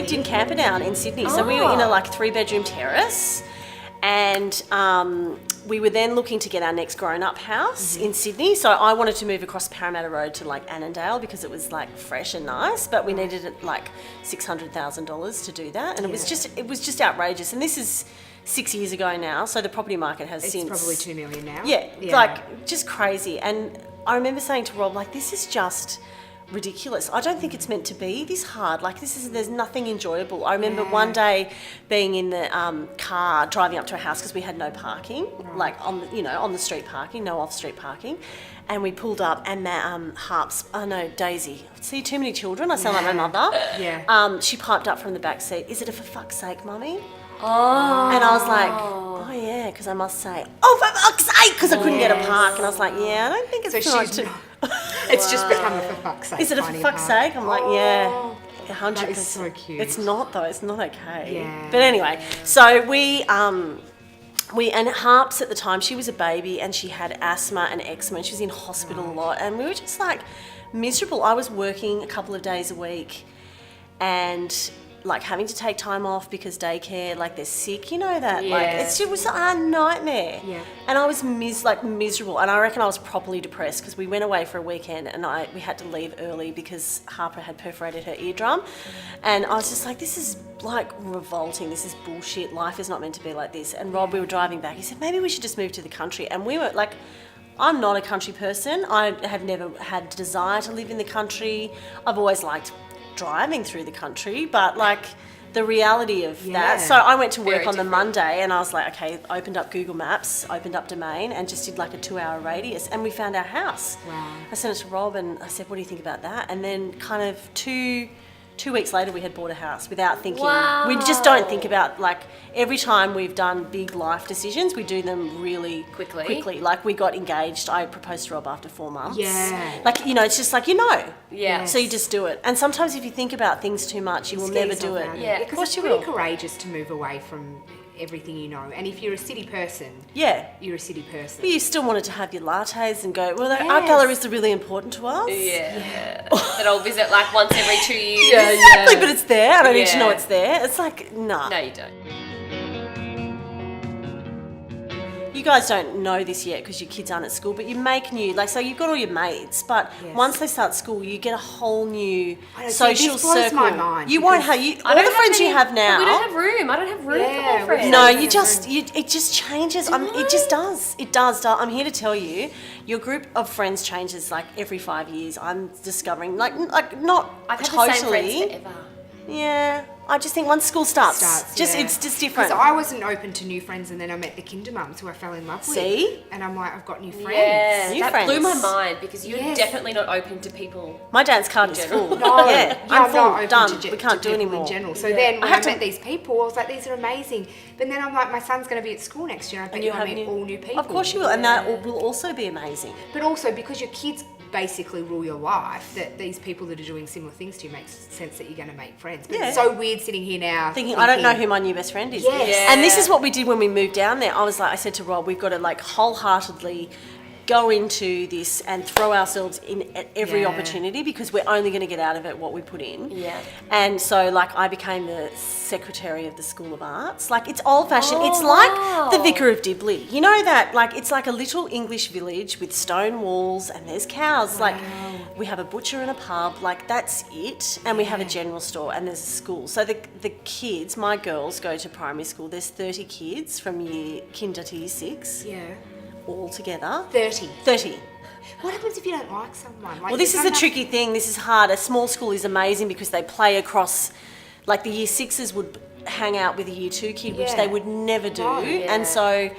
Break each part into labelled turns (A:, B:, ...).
A: lived in Camperdown in Sydney. So we were in a 3-bedroom terrace, and we were then looking to get our next grown-up house in Sydney. So I wanted to move across Parramatta Road to Annandale because it was fresh and nice, but we needed $600,000 to do that, and it was just outrageous. And this is 6 years ago now, so the property market has since...
B: It's probably $2 million now.
A: Yeah, just crazy. And I remember saying to Rob, this is just ridiculous. I don't think it's meant to be this hard. There's nothing enjoyable. I remember one day being in the car driving up to a house because we had no parking, on the street parking, no off-street parking. And we pulled up, and Daisy. See, too many children. I sound like my mother.
B: Yeah.
A: She piped up from the back seat. Is it a for fuck's sake, mummy? Oh. And I was like, oh yeah, because I must say, oh for fuck's sake, because I couldn't get a park. And I was like, yeah, I don't think it's
B: It's just become a for fuck's sake.
A: Is it a for fuck's sake? I'm like, yeah, 100%.
B: That is so cute.
A: It's not though. It's not okay.
B: Yeah.
A: But anyway, so we and Harps at the time, she was a baby and she had asthma and eczema, and she was in hospital a lot, and we were just miserable. I was working a couple of days a week, and having to take time off because daycare, they're sick, it was a nightmare.
B: Yeah.
A: And I was miserable, and I reckon I was properly depressed because we went away for a weekend and we had to leave early because Harper had perforated her eardrum, and I was just this is revolting, this is bullshit, life is not meant to be like this. And Rob, we were driving back, he said maybe we should just move to the country, and we were I'm not a country person. I have never had desire to live in the country. I've always liked driving through the country, but the reality of that. So I went to work on the Monday, and I was okay, opened up Google Maps, opened up Domain, and just did a 2-hour radius, and we found our house.
B: Wow.
A: I sent it to Rob and I said, what do you think about that? And then kind of two weeks later we had bought a house without thinking.
C: Wow.
A: We just don't think about every time we've done big life decisions, we do them really quickly. We got engaged. I proposed to Rob after 4 months.
B: Yeah.
A: It's just
C: Yeah.
A: So you just do it. And sometimes if you think about things too much, you will never do it.
C: Yeah.
B: Because it's really courageous to move away from everything you know. And if you're a city person, you're a city person.
A: But you still wanted to have your lattes and go, well, art galleries are really important to us.
C: Yeah. That I'll visit once every 2 years.
A: Yeah, exactly, but it's there. I don't need to know it's there. It's nah.
C: No, you don't.
A: You guys don't know this yet because your kids aren't at school, but you make new, so you've got all your mates, but once they start school, you get a whole new social circle.
B: This blows my mind.
A: You won't have, all the friends you have now.
C: We don't have room. I don't have room for more friends.
A: No, it just changes. It just does. It does. I'm here to tell you, your group of friends changes every 5 years. I'm discovering, not
C: I've had
A: totally.
C: the same friends forever.
A: Yeah. I just think once school starts it's just different.
B: Because I wasn't open to new friends, and then I met the kinder mums who I fell in love with.
A: See?
B: And I'm I've got new friends.
C: Yeah,
A: New
C: that
A: friends.
C: blew my mind because you're definitely not open to people.
A: My dance card is full.
B: No,
A: I'm full.
B: not open
A: Done.
B: to
A: We can't do
B: people
A: anymore.
B: in general. So then when I met these people, I was these are amazing. But then I'm my son's going to be at school next year, and I bet I meet all new people.
A: Of course you will, and that will also be amazing.
B: But also because your kids basically rule your life, that these people that are doing similar things to you makes sense that you're going to make friends. But it's so weird sitting here now thinking
A: I don't know who my new best friend is.
B: Yes.
A: Yeah. And this is what we did when we moved down there. I said to Rob, we've got to wholeheartedly go into this and throw ourselves in at every opportunity, because we're only going to get out of it what we put in.
C: Yeah.
A: And so I became the secretary of the School of Arts. It's old fashioned. It's like the Vicar of Dibley. You know that? It's like a little English village with stone walls, and there's cows.
B: Wow.
A: We have a butcher and a pub. That's it. And we have a general store, and there's a school. So the kids, my girls, go to primary school. There's 30 kids from year kinder to year 6.
B: Yeah.
A: All together.
B: 30.
A: What
B: happens if you don't like someone?
A: Well, this is the tricky thing. This is hard. A small school is amazing because they play across, the year 6s would hang out with a year 2 kid, which they would never do. And so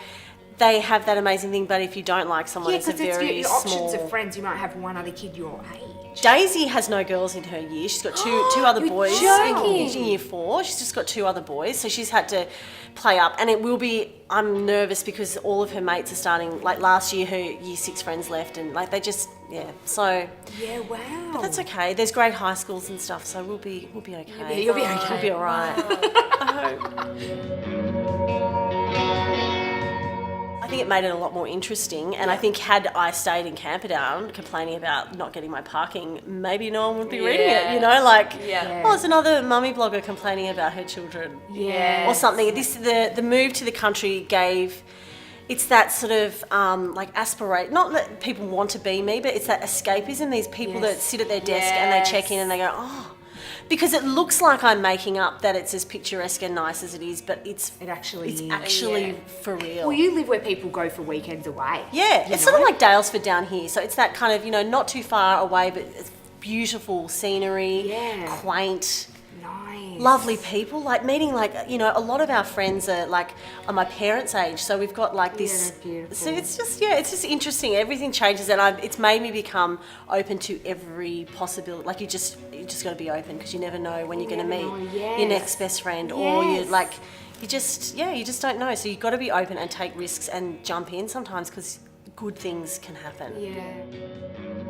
A: they have that amazing thing. But if you don't like someone, it's a very
B: your
A: small...
B: options of friends. You might have one other kid your age.
A: Daisy has no girls in her year. She's got two other boys. She's in year 4. She's just got 2 other boys. So she's had to play up. And it will be... I'm nervous because all of her mates are starting... last year, her year 6 friends left, and they just... Yeah, so...
B: Yeah, wow.
A: But that's okay. There's great high schools and stuff, so we'll be okay.
B: You'll be okay.
A: We'll be all right. I hope. I think think it made it a lot more interesting. And I think had I stayed in Camperdown complaining about not getting my parking, maybe no one would be reading it, you know, like, oh, it's another mummy blogger complaining about her children.
B: Yeah.
A: Or something. The move to the country gave... It's that sort of like aspirate, not that people want to be me, but it's that escapism. These people that sit at their desk and they check in and they go, oh, because it looks like I'm making up that it's as picturesque and nice as it is, but it's actually for real.
B: Well, you live where people go for weekends away.
A: Yeah, it's sort of like Dalesford down here. So it's that kind of, you know, not too far away, but it's beautiful scenery, quaint. Lovely people, like meeting, like, you know, a lot of our friends are like are my parents' age, so we've got like this. So it's just interesting. Everything changes, and it's made me become open to every possibility. Like you just got to be open because you never know when you're going to meet your next best friend, or you like you just don't know. So you've got to be open and take risks and jump in sometimes because good things can happen.
B: Yeah.